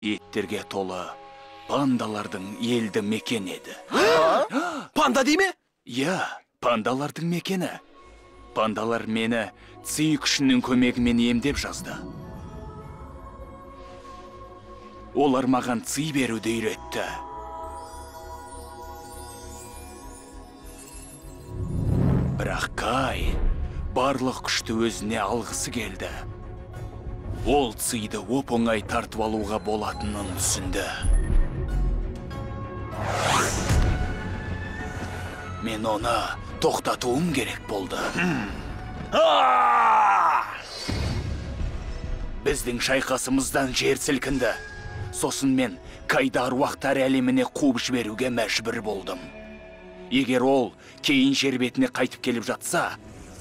Еттерге толы пандалардың елді мекен еді. Панда дей ме? Иә, пандалардың мекені. Пандалар мені ци күшінің көмегімен емдеп жазды. Олар маған ци беруді үйретті. Бірақ Кай барлық күшті өзіне алғысы келді. Ол циді оп-оңай тартып алуға болатынын түсінді. Мен оны тоқтатуым керек болды. Біздің шайқасымыздан жер сілкінді. Сосын мен Кайды аруақтар әлеміне қуып жіберуге мәжбүр болдым. Егер ол кейін жер бетіне қайтып келіп жатса,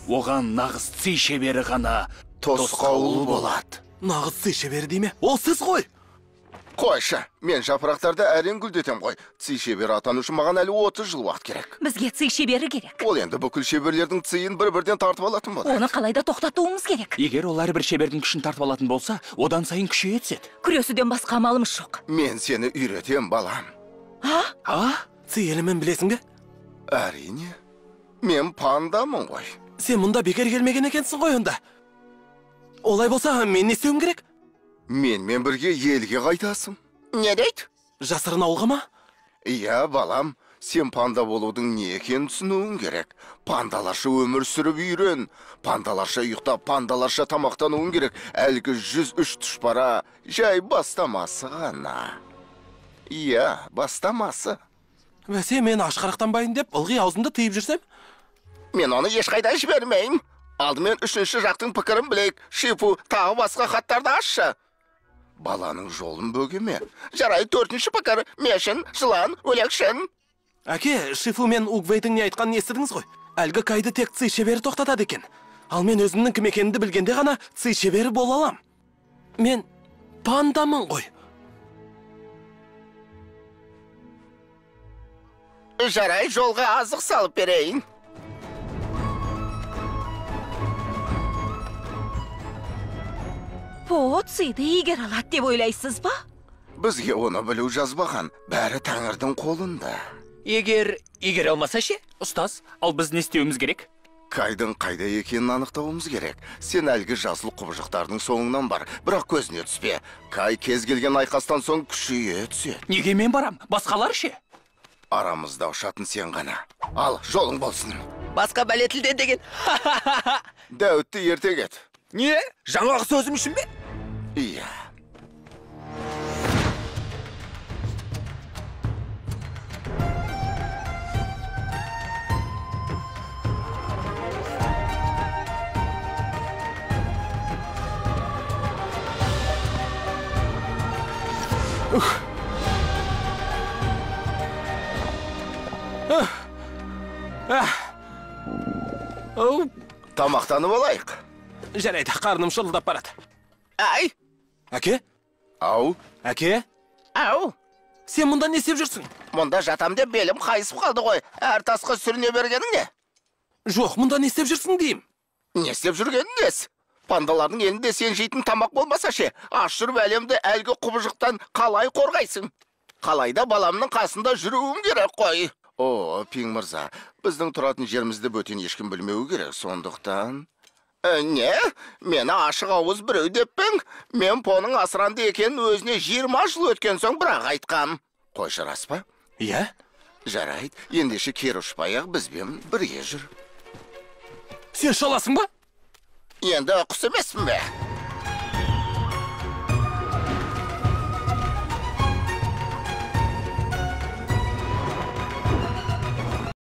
оған нағыз ци шебері ғана тосқауыл болады. Нағыз ци шебері дей ме? Ол сіз ғой! Қойшы, мен жапырақтарды әрең гүлдетем ғой. Ци шебері атану үшін маған әлі 30 жыл уақыт керек. Бізге ци шебері керек. Ол енді бүкіл шеберлердің циін бір-бірден тартып алатын болады. Оны қалайда тоқтатуымыз керек. Егер ол әрбір шебердің күшін тартып алатын болса, одан сайын күшейе түседі. Күресуден басқа амалымыз жоқ. Мен сені үйретем, балам. Ци елімен білесің бе? Әрине. Мен пандамын ғой. Сен мұнда бекер келмеген екенсің ғой онда. Олай болса, мен не істеуім керек? Менмен бірге елге қайтасың. Не дейді? Жасырын ауылға ма? Иә, балам, сен панда болудың не екенін түсінуің керек. Пандаларша өмір сүріп үйрен. Пандаларша ұйықтап, пандаларша тамақтануың керек. Әлгі 103 тұшпара жай бастамасы ғана. Иә, бастамасы. Бәсе, мен ашқарақтанбайын деп, ылғи аузымды тыйып жүрсем? Мен оны ешқайда жібермеймін. Алдымен үшінші жақтың пікірін білейік. Шифу, тағы басқа хаттарды ашшы. Баланың жолын бөгеме. Жарай, төртінші пікір. Мешін, жылан, өлекшін. Әке, Шифу мен Угвейдің не айтқанын естідіңіз ғой. Әлгі Кайды тек ци шебері тоқтатады екен. Ал мен өзімнің кім екенімді білгенде ғана ци шебері бола алам. Мен пандамын ғой. Жарай, жолға азық салып берейін. По, циді егер алады деп ойлайсыз ба? Бізге оны білу жазбаған. Бәрі Тәңірдің қолында. Егер алмаса ше, ұстаз, ал біз не істеуіміз керек? Кайдың қайда екенін анықтауымыз керек. Сен әлгі жасыл құбыжықтардың соңынан бар, бірақ көзіне түспе. Кай кез келген айқастан соң күшейе түседі. Неге мен барам? Басқалар ше? Арамызда ұшатын сен ғана. Ал, жолың болсын. Басқа бәлетілден деген. Дәуітті ерте кет. Не? Жаңағы сөзім үшін бе? Иә. Тамақтанып алайық. Жарайды, қарным шылдап барады. Ай! Әке? Ау? Әке? Ау! Сен мұнда не істеп жүрсің? Мұнда жатам деп белім қайысып қалды ғой. Әр тасқа сүріне бергенің не? Жоқ, мұнда не істеп жүрсің дейім. Не істеп жүргенің несі? Пандалардың елінде сен жейтін тамақ болмаса ше, аш жүріп әлемді әлгі құбыжықтан қалай қорғайсың? Қалайда баламның қасында жүруім керек қой. О, Пинг мырза, біздің тұратын жерімізді бөтен ешкім білмеуі керек, сондықтан... Не? Мені ашық ауыз біреу деппің? Мен Поның асыранды екенін өзіне 20 жыл өткен соң бірақ айтқам. Қойшы рас па? Иә? Жарайды, ендеше кері ұшпай-ақ бізбен бірге жүр. Сен шаласың ба? Енді құс емеспін бе?